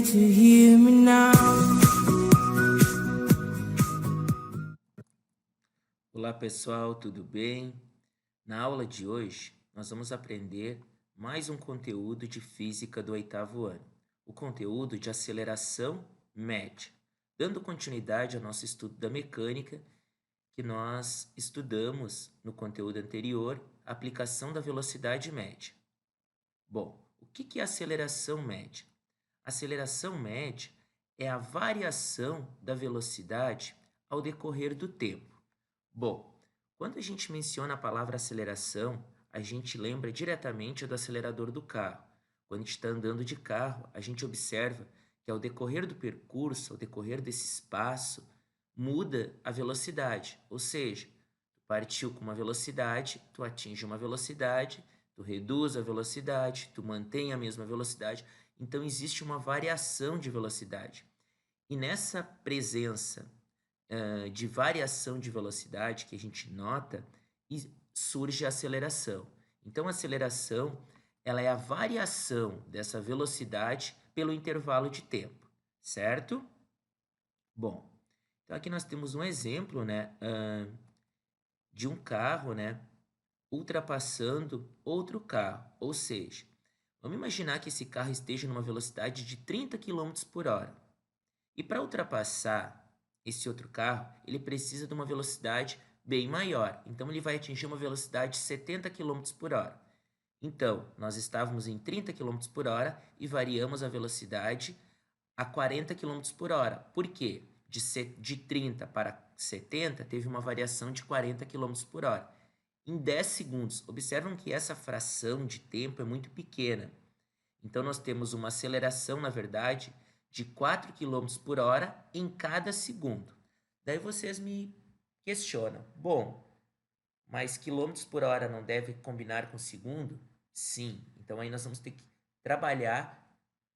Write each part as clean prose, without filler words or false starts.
to hear me now. Olá pessoal, tudo bem? Na aula de hoje, nós vamos aprender mais um conteúdo de física do 8º ano, o conteúdo de aceleração média, dando continuidade ao nosso estudo da mecânica, que nós estudamos no conteúdo anterior, a aplicação da velocidade média. Bom, o que é aceleração média? Aceleração média é a variação da velocidade ao decorrer do tempo. Bom, quando a gente menciona a palavra aceleração, a gente lembra diretamente do acelerador do carro. Quando a gente está andando de carro, a gente observa que ao decorrer do percurso, ao decorrer desse espaço, muda a velocidade. Ou seja, tu partiu com uma velocidade, tu atinge uma velocidade, tu reduz a velocidade, tu mantém a mesma velocidade. Então, existe uma variação de velocidade. E nessa presença de variação de velocidade que a gente nota, surge a aceleração. Então, a aceleração ela é a variação dessa velocidade pelo intervalo de tempo, certo? Bom, então aqui nós temos um exemplo, né, de um carro, né, ultrapassando outro carro, ou seja, vamos imaginar que esse carro esteja numa velocidade de 30 km por hora. E para ultrapassar esse outro carro, ele precisa de uma velocidade bem maior. Então, ele vai atingir uma velocidade de 70 km por hora. Então, nós estávamos em 30 km por hora e variamos a velocidade a 40 km por hora. Por quê? De 30 para 70, teve uma variação de 40 km por hora. Em 10 segundos, observam que essa fração de tempo é muito pequena. Então, nós temos uma aceleração, na verdade, de 4 km por hora em cada segundo. Daí vocês me questionam, bom, mas quilômetros por hora não deve combinar com segundo? Sim, então aí nós vamos ter que trabalhar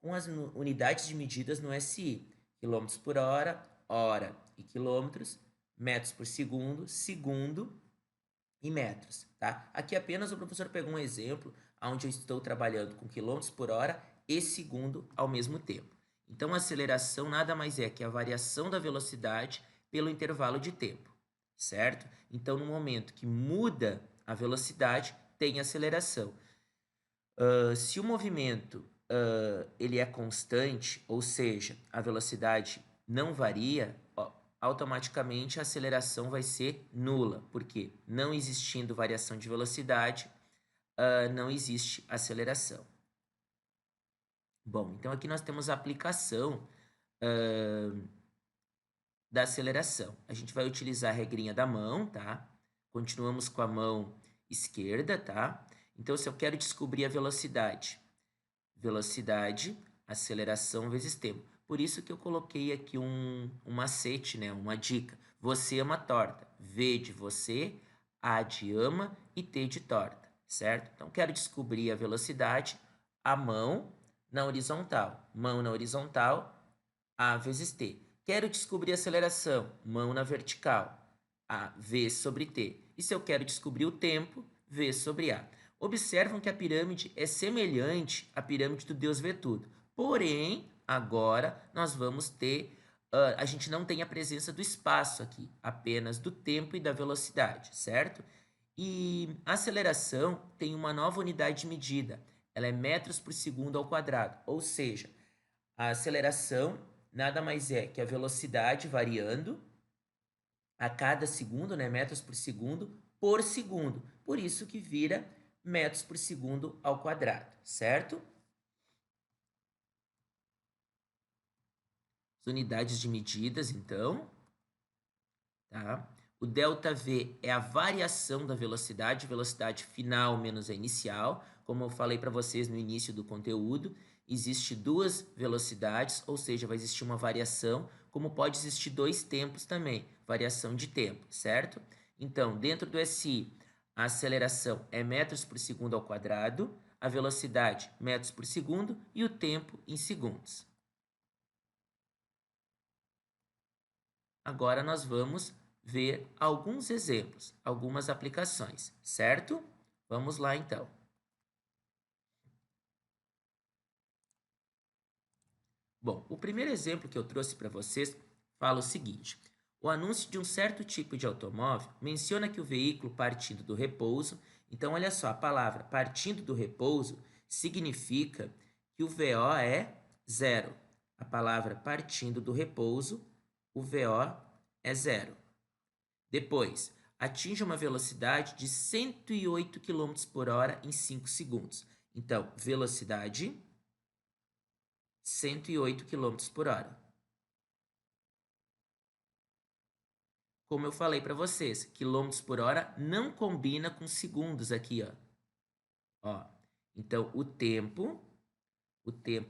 com as unidades de medidas no SI. Quilômetros por hora, hora e quilômetros, metros por segundo, segundo e metros, tá? Aqui apenas o professor pegou um exemplo onde eu estou trabalhando com quilômetros por hora e segundo ao mesmo tempo. Então, a aceleração nada mais é que a variação da velocidade pelo intervalo de tempo, certo? Então, no momento que muda a velocidade, tem aceleração. Se o movimento ele é constante, ou seja, a velocidade não varia, automaticamente a aceleração vai ser nula, porque não existindo variação de velocidade, não existe aceleração. Bom, então aqui nós temos a aplicação da aceleração. A gente vai utilizar a regrinha da mão, tá? Continuamos com a mão esquerda, tá? Então, se eu quero descobrir a velocidade, aceleração vezes tempo. Por isso que eu coloquei aqui um macete, né? Uma dica. Você ama torta. V de você, A de ama e T de torta, certo? Então, quero descobrir a velocidade, a mão na horizontal. Mão na horizontal, A vezes T. Quero descobrir a aceleração, mão na vertical, A, V sobre T. E se eu quero descobrir o tempo, V sobre A. Observam que a pirâmide é semelhante à pirâmide do Deus vê tudo. Porém, agora nós vamos ter, a gente não tem a presença do espaço aqui, apenas do tempo e da velocidade, certo? E a aceleração tem uma nova unidade de medida. Ela é metros por segundo ao quadrado, ou seja, a aceleração nada mais é que a velocidade variando a cada segundo, né, metros por segundo. Por isso que vira metros por segundo ao quadrado, certo? As unidades de medidas, então, tá? O ΔV é a variação da velocidade final menos a inicial. Como eu falei para vocês no início do conteúdo, existe duas velocidades, ou seja, vai existir uma variação, como pode existir dois tempos também, variação de tempo, certo? Então, dentro do SI, a aceleração é metros por segundo ao quadrado, a velocidade metros por segundo e o tempo em segundos. Agora nós vamos ver alguns exemplos, algumas aplicações, certo? Vamos lá então. Bom, o primeiro exemplo que eu trouxe para vocês fala o seguinte: o anúncio de um certo tipo de automóvel menciona que o veículo partindo do repouso, então olha só, a palavra partindo do repouso significa que o VO é zero. A palavra partindo do repouso, o VO é zero. Depois, atinge uma velocidade de 108 km por hora em 5 segundos. Então, velocidade 108 km por hora. Como eu falei para vocês, quilômetros por hora não combina com segundos aqui, ó. Ó. Então, o tempo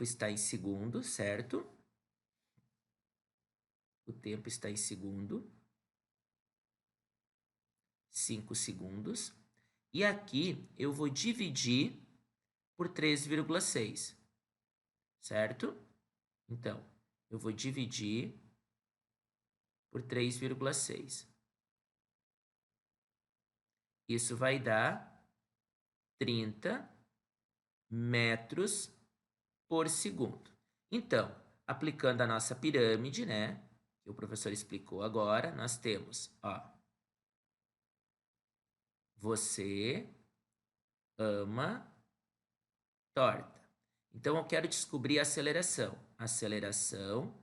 está em segundo, certo? O tempo está em segundo. 5 segundos. E aqui eu vou dividir por 3,6, certo? Então, eu vou dividir por 3,6. Isso vai dar 30 metros por segundo. Então, aplicando a nossa pirâmide, né, que o professor explicou agora, nós temos, ó, você ama torta. Então, eu quero descobrir a aceleração. A aceleração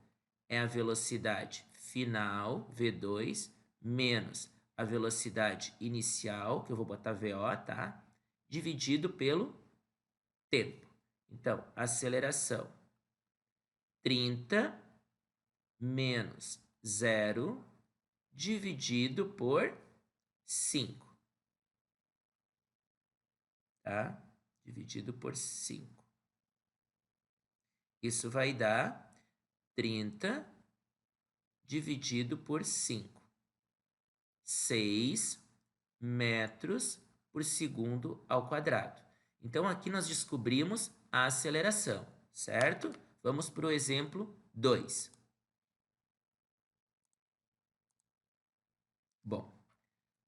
é a velocidade final, V2, menos a velocidade inicial, que eu vou botar VO, tá? Dividido pelo tempo. Então, aceleração 30 menos 0 dividido por 5, tá? Dividido por 5. Isso vai dar 30 dividido por 5. 6 metros por segundo ao quadrado. Então, aqui nós descobrimos a aceleração, certo? Vamos para o exemplo 2. Bom,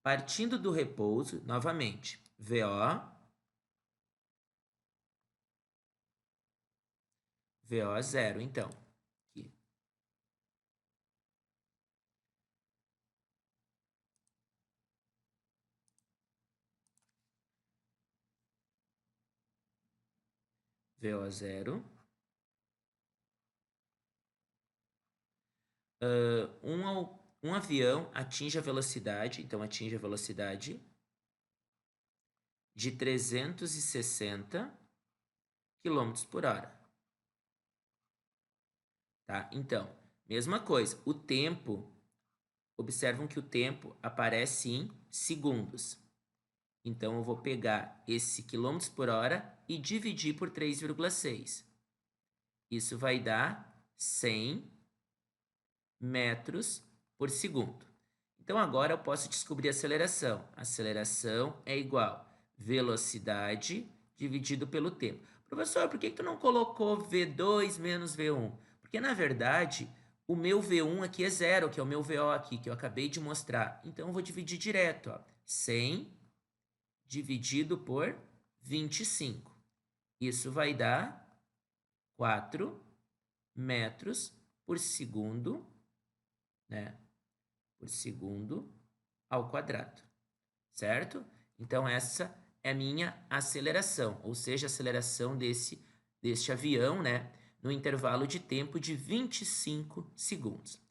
partindo do repouso, novamente, VO 0, então. Aqui. VO 0. Um avião atinge a velocidade, então atinge a velocidade de 360 km por hora. Tá? Então, mesma coisa, o tempo, observam que o tempo aparece em segundos. Então, eu vou pegar esse quilômetros por hora e dividir por 3,6. Isso vai dar 100 metros por segundo. Então, agora eu posso descobrir a aceleração. A aceleração é igual a velocidade dividido pelo tempo. Professor, por que tu não colocou V2 menos V1? Porque, na verdade, o meu V1 aqui é zero, que é o meu VO aqui, que eu acabei de mostrar. Então, eu vou dividir direto, ó. 100 dividido por 25. Isso vai dar 4 metros por segundo, né? Por segundo ao quadrado, certo? Então, essa é a minha aceleração, ou seja, a aceleração deste avião, né? No intervalo de tempo de 25 segundos.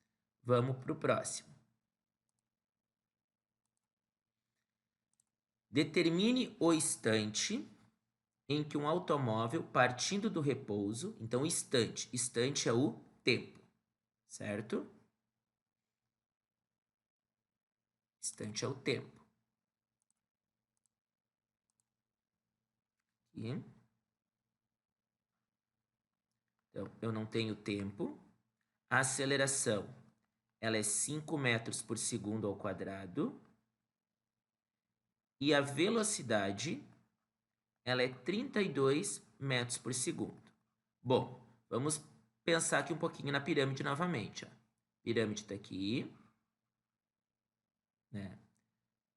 Vamos para o próximo. Determine o instante em que um automóvel, partindo do repouso, então instante é o tempo, certo? Instante é o tempo. Aqui. Então, eu não tenho tempo. A aceleração, ela é 5 metros por segundo ao quadrado. E a velocidade, ela é 32 metros por segundo. Bom, vamos pensar aqui um pouquinho na pirâmide novamente. Ó. Pirâmide está aqui. Né?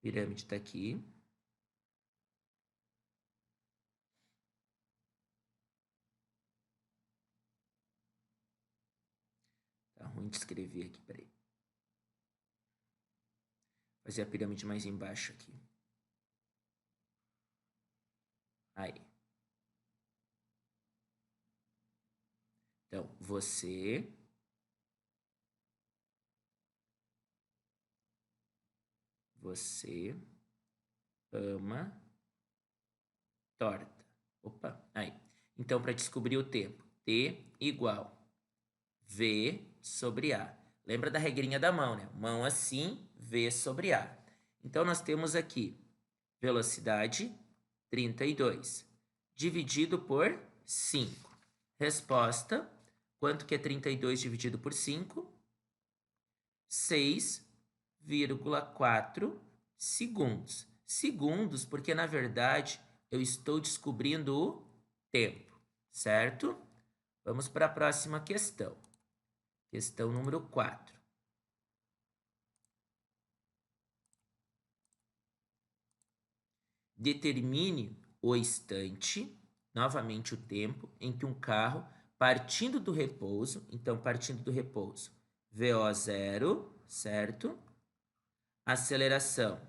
Pirâmide está aqui. gente escrever aqui, peraí. Fazer a pirâmide mais embaixo aqui. Aí. Então, você ama torta. Opa, aí. Então, para descobrir o tempo, T igual V sobre A. Lembra da regrinha da mão, né? Mão assim, V sobre A. Então, nós temos aqui velocidade 32, dividido por 5. Resposta, quanto que é 32 dividido por 5? 6,4 segundos. Segundos, porque na verdade eu estou descobrindo o tempo, certo? Vamos para a próxima questão. Questão número 4. Determine o instante, novamente o tempo, em que um carro, partindo do repouso, então partindo do repouso, VO0, certo? Aceleração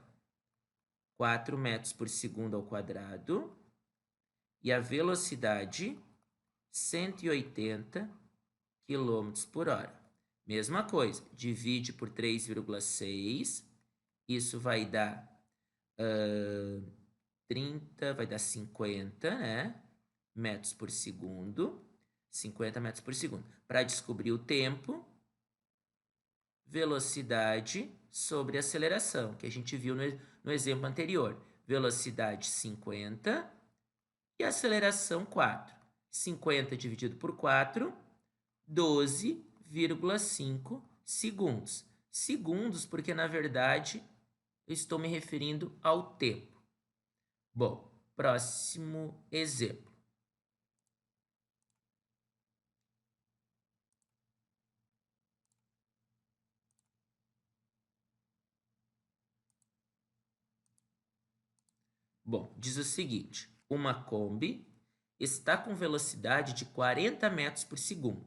4 metros por segundo ao quadrado e a velocidade 180 km por hora. Mesma coisa, divide por 3,6, isso vai dar 30, vai dar 50, né? Metros por segundo. 50 metros por segundo. Para descobrir o tempo, velocidade sobre aceleração, que a gente viu no exemplo anterior. Velocidade 50 e aceleração 4. 50 dividido por 4, 12,5 segundos. Segundos porque, na verdade, eu estou me referindo ao tempo. Bom, próximo exemplo. Bom, diz o seguinte: uma Kombi está com velocidade de 40 metros por segundo.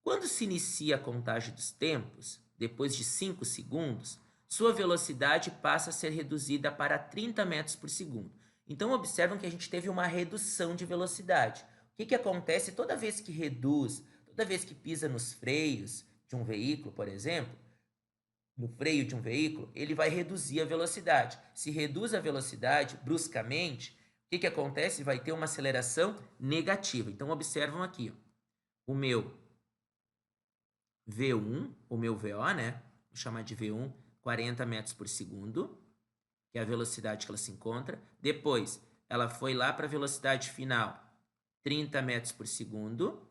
Quando se inicia a contagem dos tempos, depois de 5 segundos, sua velocidade passa a ser reduzida para 30 metros por segundo. Então, observam que a gente teve uma redução de velocidade. O que acontece toda vez que reduz, toda vez que pisa nos freios de um veículo, por exemplo, no freio de um veículo, ele vai reduzir a velocidade. Se reduz a velocidade bruscamente, o que acontece? Vai ter uma aceleração negativa. Então, observam aqui, ó, o meu V1, o meu VO, né? Vou chamar de V1, 40 metros por segundo, que é a velocidade que ela se encontra. Depois, ela foi lá para a velocidade final, 30 metros por segundo.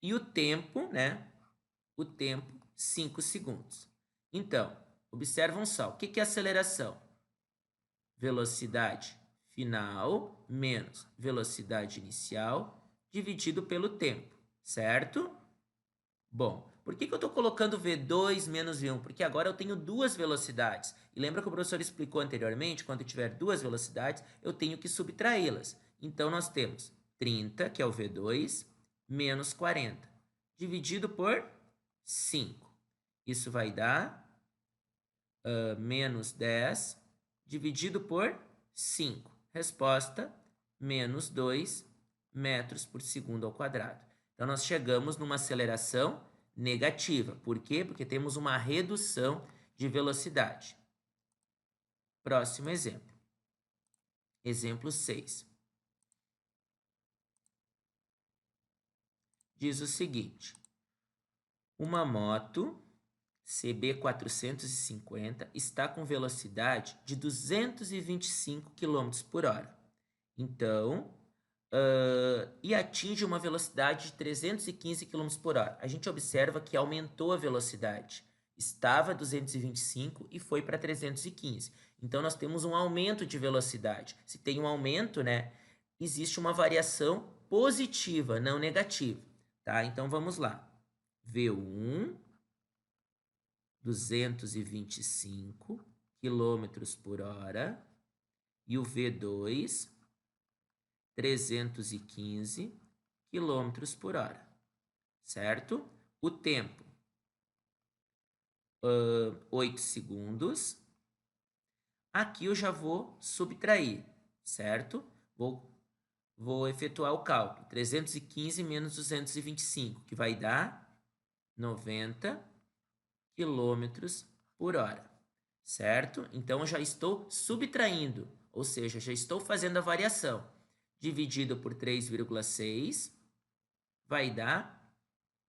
E o tempo, né? O tempo, 5 segundos. Então, observam só, o que é aceleração? Velocidade final menos velocidade inicial dividido pelo tempo, certo? Bom, por que eu estou colocando V2 menos V1? Porque agora eu tenho duas velocidades. E lembra que o professor explicou anteriormente, quando eu tiver duas velocidades, eu tenho que subtraí-las. Então, nós temos 30, que é o V2, menos 40, dividido por 5. Isso vai dar menos 10, dividido por 5. Resposta, menos 2 metros por segundo ao quadrado. Então, nós chegamos numa aceleração negativa. Por quê? Porque temos uma redução de velocidade. Próximo exemplo. Exemplo 6. Diz o seguinte: uma moto CB450 está com velocidade de 225 km por hora. Então, e atinge uma velocidade de 315 km por hora. A gente observa que aumentou a velocidade. Estava 225 e foi para 315. Então, nós temos um aumento de velocidade. Se tem um aumento, né, existe uma variação positiva, não negativa. Tá? Então, vamos lá. V1, 225 km por hora. E o V2, 315 km por hora, certo? O tempo, 8 segundos. Aqui eu já vou subtrair, certo? Vou efetuar o cálculo. 315 menos 225, que vai dar 90 quilômetros por hora, certo? Então, eu já estou subtraindo, ou seja, já estou fazendo a variação. Dividido por 3,6 vai dar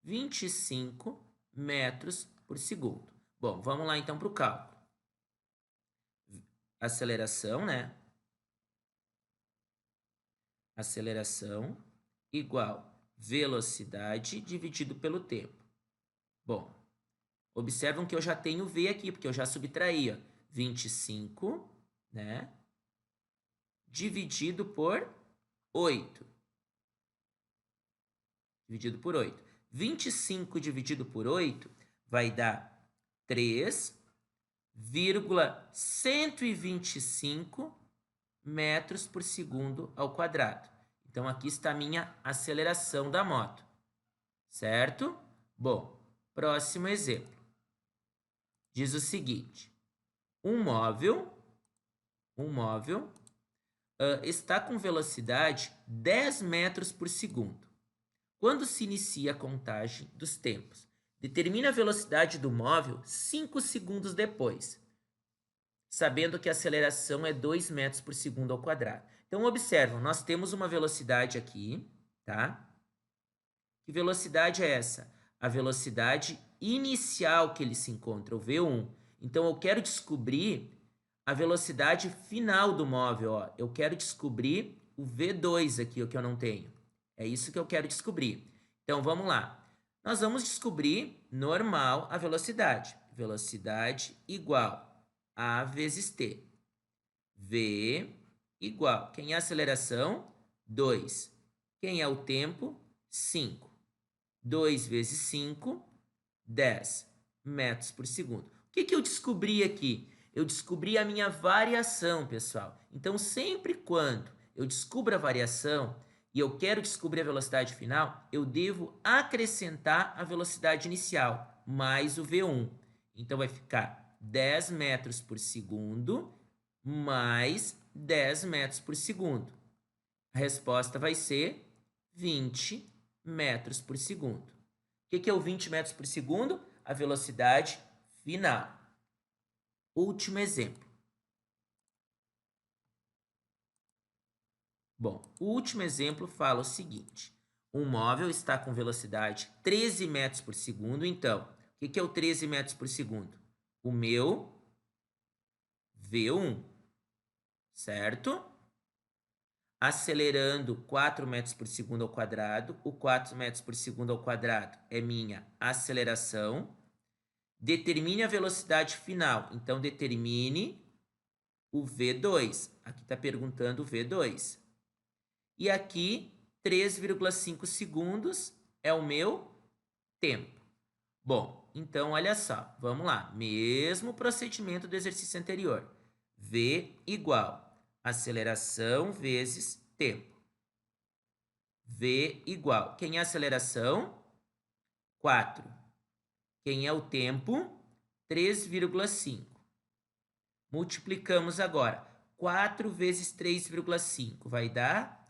25 metros por segundo. Bom, vamos lá então para o cálculo. Aceleração, né? Aceleração igual velocidade dividido pelo tempo. Bom, observam que eu já tenho V aqui, porque eu já subtraí, ó, 25, né? Dividido por 8. Dividido por 8. 25 dividido por 8 vai dar 3,125 metros por segundo ao quadrado. Então, aqui está a minha aceleração da moto, certo? Bom, próximo exemplo. Diz o seguinte: um móvel está com velocidade 10 metros por segundo. Quando se inicia a contagem dos tempos? Determine a velocidade do móvel 5 segundos depois, sabendo que a aceleração é 2 metros por segundo ao quadrado. Então, observam, nós temos uma velocidade aqui, tá? Que velocidade é essa? A velocidade inicial que ele se encontra, o V1. Então, eu quero descobrir a velocidade final do móvel, ó. Eu quero descobrir o V2 aqui, o que eu não tenho. É isso que eu quero descobrir. Então, vamos lá. Nós vamos descobrir normal a velocidade. Velocidade igual A vezes T. V igual. Quem é a aceleração? 2. Quem é o tempo? 5. 2 vezes 5, 10 metros por segundo. O que eu descobri aqui? Eu descobri a minha variação, pessoal. Então, sempre quando eu descubro a variação e eu quero descobrir a velocidade final, eu devo acrescentar a velocidade inicial, mais o V1. Então, vai ficar 10 metros por segundo mais 10 metros por segundo. A resposta vai ser 20 metros por segundo. O que é o 20 metros por segundo? A velocidade final. Último exemplo. Bom, o último exemplo fala o seguinte. Um móvel está com velocidade 13 metros por segundo. Então, o que é o 13 metros por segundo? O meu V1, certo? Acelerando 4 metros por segundo ao quadrado. O 4 metros por segundo ao quadrado é minha aceleração. Determine a velocidade final. Então, determine o V2. Aqui está perguntando o V2. E aqui, 3,5 segundos é o meu tempo. Bom, então, olha só. Vamos lá. Mesmo procedimento do exercício anterior. V igual aceleração vezes tempo. V igual. Quem é a aceleração? 4. Quem é o tempo? 3,5. Multiplicamos agora. 4 vezes 3,5 vai dar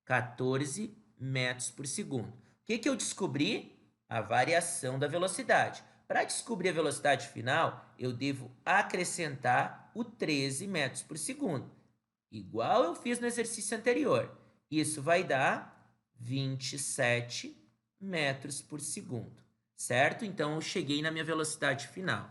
14 metros por segundo. O que eu descobri? A variação da velocidade. Para descobrir a velocidade final, eu devo acrescentar o 13 metros por segundo. Igual eu fiz no exercício anterior. Isso vai dar 27 metros por segundo, certo? Então, eu cheguei na minha velocidade final.